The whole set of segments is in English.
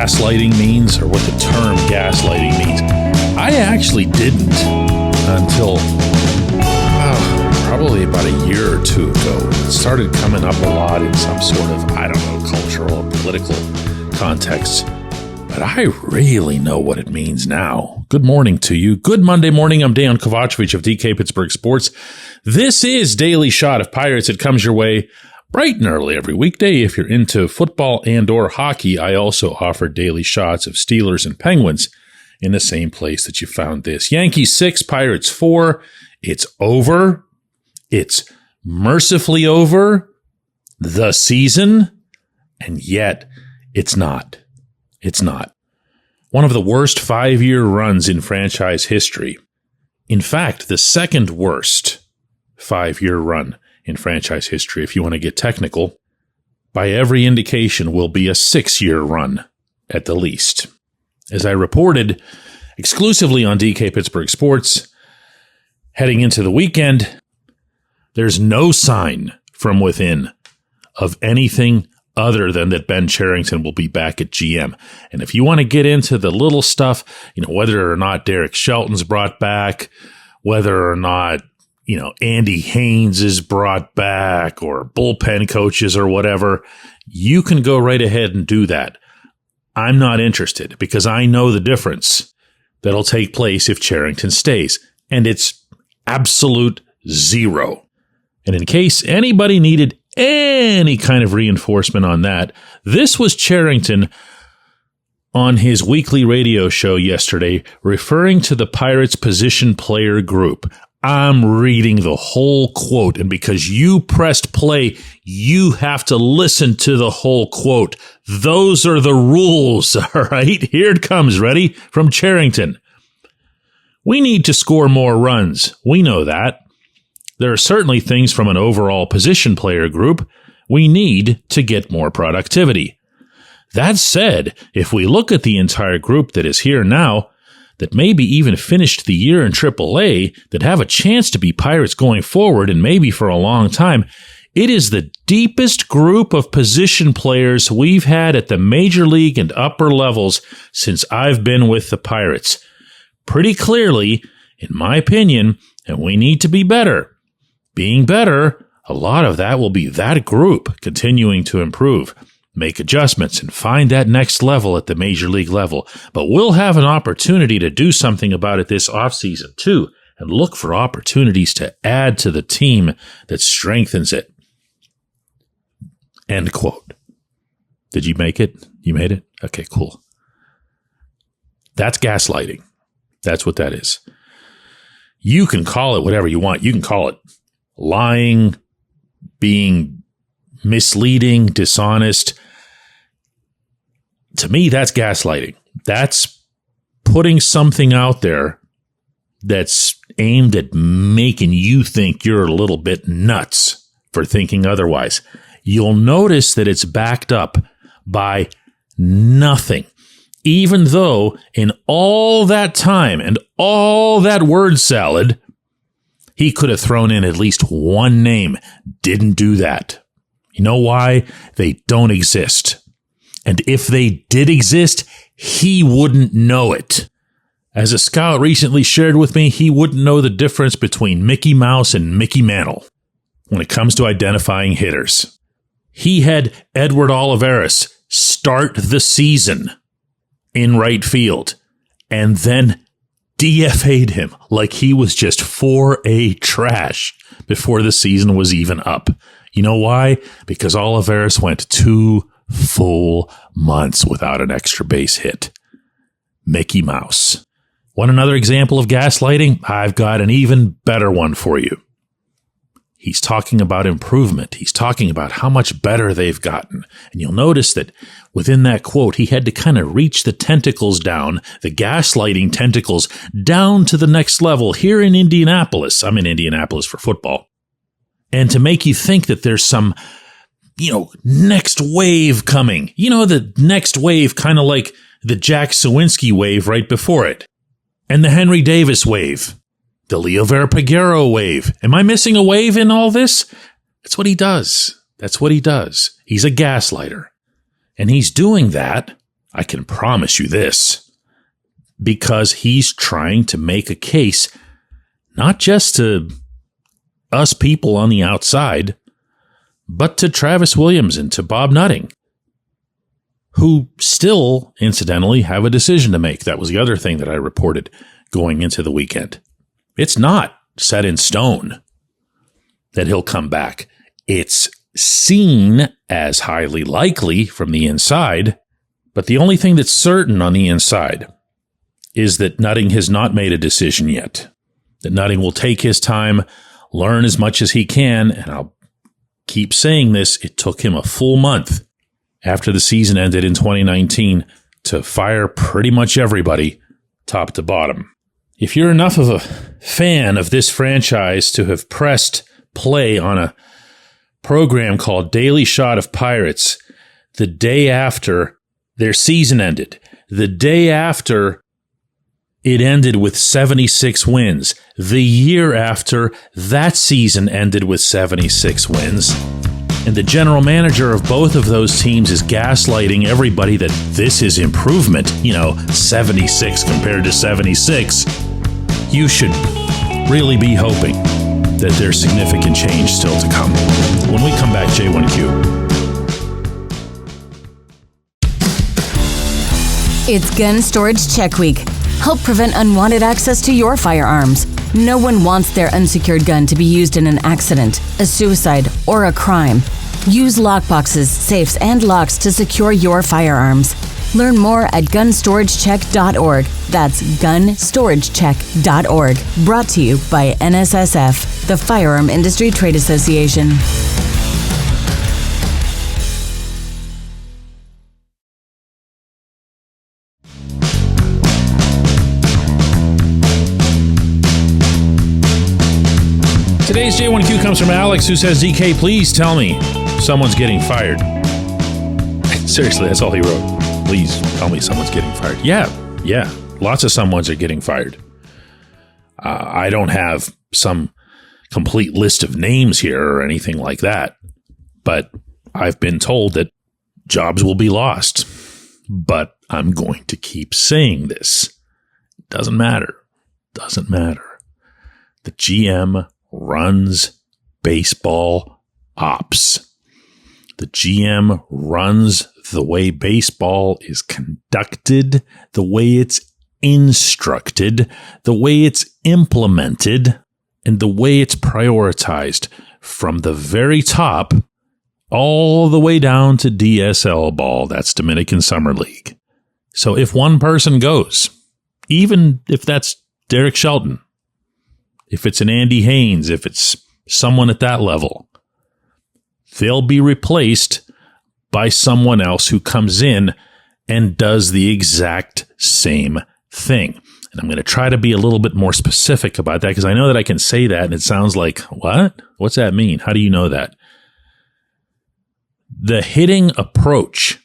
gaslighting means or what the term gaslighting means. I actually didn't until probably about a year or two ago. It started coming up a lot in some sort of, cultural or political context. But I really know what it means now. Good morning to you. Good Monday morning. I'm Dejan Kovacevic of DK Pittsburgh Sports. This is Daily Shot of Pirates. It comes your way bright and early every weekday. If you're into football and or hockey, I also offer daily shots of Steelers and Penguins in the same place that you found this. Yankees 6, Pirates 4. It's over. It's mercifully over the season, and yet it's not. It's not. One of the worst 5-year runs in franchise history. In fact, the second worst 5-year run in franchise history, if you want to get technical, by every indication will be a 6-year run at the least. As I reported exclusively on DK Pittsburgh Sports, heading into the weekend, there's no sign from within of anything other than that Ben Cherington will be back at GM. And if you want to get into the little stuff, whether or not Derek Shelton's brought back, whether or not, Andy Haynes is brought back or bullpen coaches or whatever, you can go right ahead and do that. I'm not interested because I know the difference that'll take place if Cherington stays. And it's absolute zero. And in case anybody needed any kind of reinforcement on that, this was Cherington on his weekly radio show yesterday, referring to the Pirates' position player group. I'm reading the whole quote, and because you pressed play, you have to listen to the whole quote. Those are the rules, all right? Here it comes, ready? From Cherington. We need to score more runs. We know that. There are certainly things from an overall position player group we need to get more productivity. That said, if we look at the entire group that is here now, that maybe even finished the year in AAA, that have a chance to be Pirates going forward and maybe for a long time, it is the deepest group of position players we've had at the major league and upper levels since I've been with the Pirates. Pretty clearly, in my opinion, and we need to be better. Being better, a lot of that will be that group continuing to improve, make adjustments, and find that next level at the major league level. But we'll have an opportunity to do something about it this offseason, too, and look for opportunities to add to the team that strengthens it. End quote. Did you make it? You made it? Okay, cool. That's gaslighting. That's what that is. You can call it whatever you want. You can call it lying, being misleading, dishonest. To me, that's gaslighting. That's putting something out there that's aimed at making you think you're a little bit nuts for thinking otherwise. You'll notice that it's backed up by nothing. Even though in all that time and all that word salad, he could have thrown in at least one name. Didn't do that. You know why? They don't exist. And if they did exist, he wouldn't know it. As a scout recently shared with me, he wouldn't know the difference between Mickey Mouse and Mickey Mantle when it comes to identifying hitters. He had Edward Olivares start the season in right field and then DFA'd him like he was just 4A trash before the season was even up. You know why? Because Olivares went 2 full months without an extra base hit. Mickey Mouse. Want another example of gaslighting? I've got an even better one for you. He's talking about improvement. He's talking about how much better they've gotten. And you'll notice that within that quote, he had to kind of reach the tentacles down, the gaslighting tentacles, down to the next level here in Indianapolis. I'm in Indianapolis for football. And to make you think that there's some, next wave coming. The next wave, kind of like the Jack Sawinski wave right before it. And the Henry Davis wave. The Leo Verapagero wave. Am I missing a wave in all this? That's what he does. That's what he does. He's a gaslighter. And he's doing that I can promise you this, because he's trying to make a case, not just to us people on the outside, but to Travis Williams and to Bob Nutting, who still, incidentally, have a decision to make. That was the other thing that I reported going into the weekend. It's not set in stone that he'll come back. It's seen as highly likely from the inside, but the only thing that's certain on the inside is that Nutting has not made a decision yet. That Nutting will take his time, learn as much as he can, and I'll keep saying this, it took him a full month after the season ended in 2019 to fire pretty much everybody top to bottom. If you're enough of a fan of this franchise to have pressed play on a program called Daily Shot of Pirates the day after their season ended, the day after it ended with 76 wins, the year after that season ended with 76 wins, and the general manager of both of those teams is gaslighting everybody that this is improvement, 76 compared to 76, you should really be hoping that there's significant change still to come. When we come back, J1Q. It's Gun Storage Check Week. Help prevent unwanted access to your firearms. No one wants their unsecured gun to be used in an accident, a suicide, or a crime. Use lockboxes, safes, and locks to secure your firearms. Learn more at gunstoragecheck.org. That's gunstoragecheck.org. Brought to you by NSSF, the Firearm Industry Trade Association. Today's J1Q comes from Alex, who says, DK, please tell me someone's getting fired. Seriously, that's all he wrote. Please tell me someone's getting fired. Yeah. Lots of someones are getting fired. I don't have some complete list of names here or anything like that, but I've been told that jobs will be lost. But I'm going to keep saying this. Doesn't matter. The GM runs baseball ops. The GM runs the way baseball is conducted, the way it's instructed, the way it's implemented, and the way it's prioritized from the very top all the way down to DSL ball. That's Dominican Summer League. So if one person goes, even if that's Derek Shelton, if it's an Andy Haynes, if it's someone at that level, they'll be replaced by someone else who comes in and does the exact same thing. And I'm going to try to be a little bit more specific about that because I know that I can say that and it sounds like, what? What's that mean? How do you know that? The hitting approach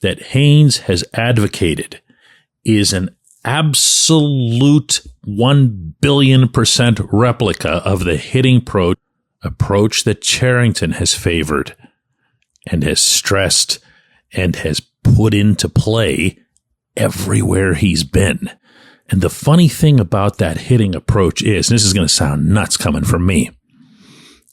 that Haynes has advocated is an absolute 1 billion% replica of the hitting approach that Charrington has favored and has stressed and has put into play everywhere he's been. And the funny thing about that hitting approach is, and this is going to sound nuts coming from me,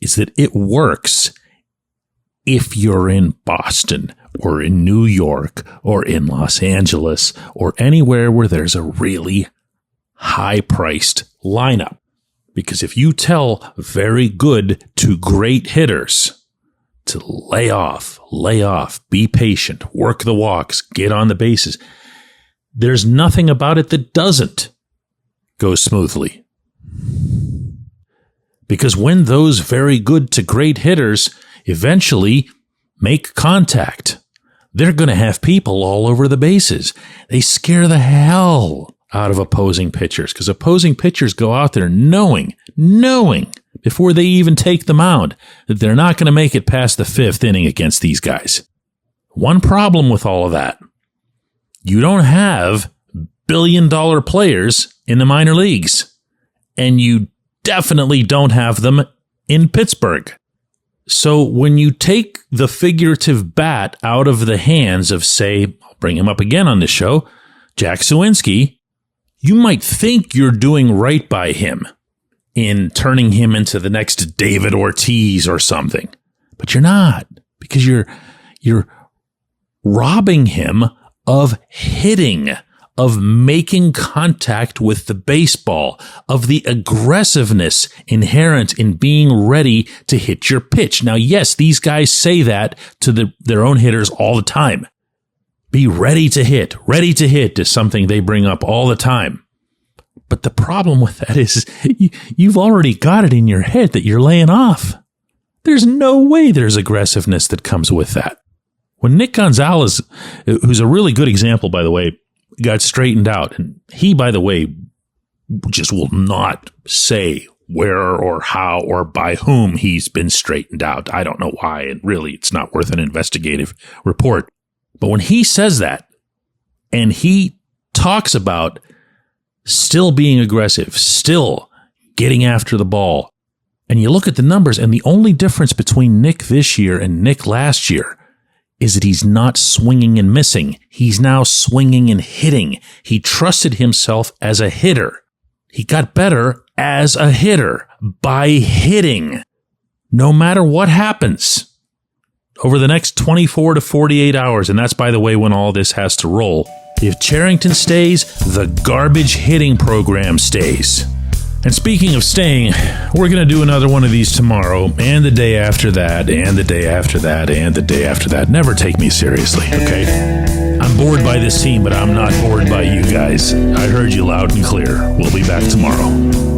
is that it works if you're in Boston or in New York or in Los Angeles or anywhere where there's a really high-priced lineup. Because if you tell very good to great hitters to lay off, be patient, work the walks, get on the bases, there's nothing about it that doesn't go smoothly. Because when those very good to great hitters eventually make contact, they're going to have people all over the bases. They scare the hell out of opposing pitchers because opposing pitchers go out there knowing before they even take the mound that they're not going to make it past the fifth inning against these guys. One problem with all of that, you don't have billion-dollar players in the minor leagues, and you definitely don't have them in Pittsburgh. So when you take the figurative bat out of the hands of, say, bring him up again on this show, Jack Sawinski, you might think you're doing right by him in turning him into the next David Ortiz or something, but you're not, because you're robbing him of hitting, of making contact with the baseball, of the aggressiveness inherent in being ready to hit your pitch. Now, yes, these guys say that to their own hitters all the time. Be ready to hit. Ready to hit is something they bring up all the time. But the problem with that is you've already got it in your head that you're laying off. There's no way there's aggressiveness that comes with that. When Nick Gonzalez, who's a really good example, by the way, got straightened out, and he, by the way, just will not say where or how or by whom he's been straightened out. I don't know why, and really it's not worth an investigative report. But when he says that, and he talks about still being aggressive, still getting after the ball, and you look at the numbers, and the only difference between Nick this year and Nick last year is that he's not swinging and missing. He's now swinging and hitting. He trusted himself as a hitter. He got better as a hitter by hitting. No matter what happens over the next 24 to 48 hours, and that's, by the way, when all this has to roll. If Cherington stays, the garbage hitting program stays. And speaking of staying, we're going to do another one of these tomorrow, and the day after that, and the day after that, and the day after that. Never take me seriously, okay? I'm bored by this team, but I'm not bored by you guys. I heard you loud and clear. We'll be back tomorrow.